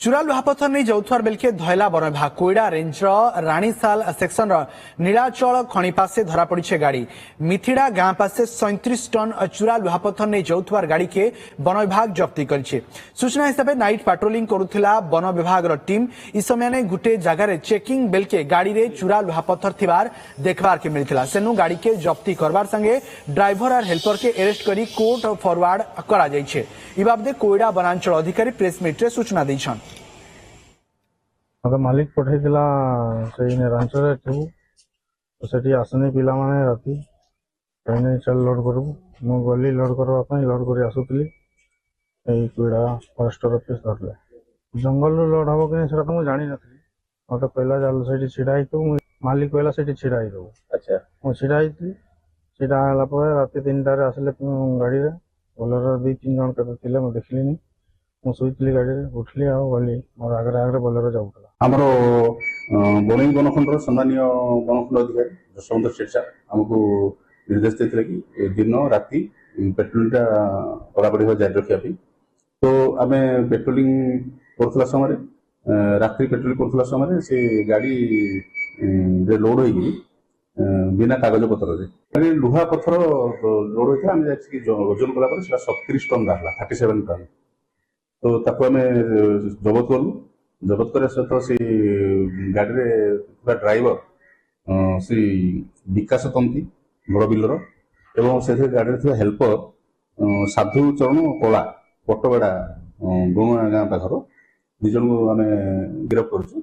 चूरा लुहापथर नहीं जाऊथार बेलके धयला वन विभाग कोईडा रेंजर राणीसाल सेक्शन नीलाचल खणी पासे धरा पड़ी गाड़ी मिथिड़ा गां पासे 37 टन चूरा लुहापथर नहीं जाऊथार गाड़ी के वन विभाग जब्ती करिछे। सूचना हिसाब से नाइट पेट्रोलिंग करुथिला वन विभाग टीम इस समय गोटे जगार चेकिंग बेलके गाड़ी रे चूरा लुहापथर थिबार देखबार के मिलथिला। सेनु गाड़ी के जब्ती करबार संगे ड्राइवर और हेल्पर के अरेस्ट करी कोर्ट फॉरवर्ड करा जाइछे। ई बाबदे कोईडा वनांचल अधिकारी प्रेस मीट रे सूचना दैछन। मत मालिक पठेला से निरांचल थी तो सेठी आसनी पिला माने राती कहने चल लोड करू मु गली लोड करबा लोड कर आसुतली पीड़ा फरेस्टर ऑफिस धरले जंगल लोड हम कि तो मुझे जानी नी मत कहला चल से छिड़ा तो मालिक कहला से छिड़ा दबू। अच्छा मुझे छिड़ा छिड़ा रात 3टार आसिले गाड़ी में बोलेरो 2-3 जन के देखली मुझे गाड़ी में उठली आ गली मोर आगे आगे बोलेरो जाऊला। आमर बणई बनखंडर सम्मानीय बनखंड अधिकारी जसवंत शेरसा आमको निर्देश देते कि दिन राति पेट्रोलिंगटा कड़ाकड़ी जारी रखा। तो आम पेट्रोलिंग करुला समय रात्रि पेट्रोलिंग करुला समय से गाड़ी लोड हो बिना कागज पत्र लुहा पत्थर लोड होता आम ओजन कला 37 टन बाहर 37 टन। तो ताको आम जबत कलु जबत कर सहित से गाड़ी में ड्राइवर से विकास तंती बड़ बिलर एवं से गाड़ी में हेल्पर साधु चरण कला पटवाड़ा गुणुआ गाँ पाखर 2 जन को आम गिरफ्त कर।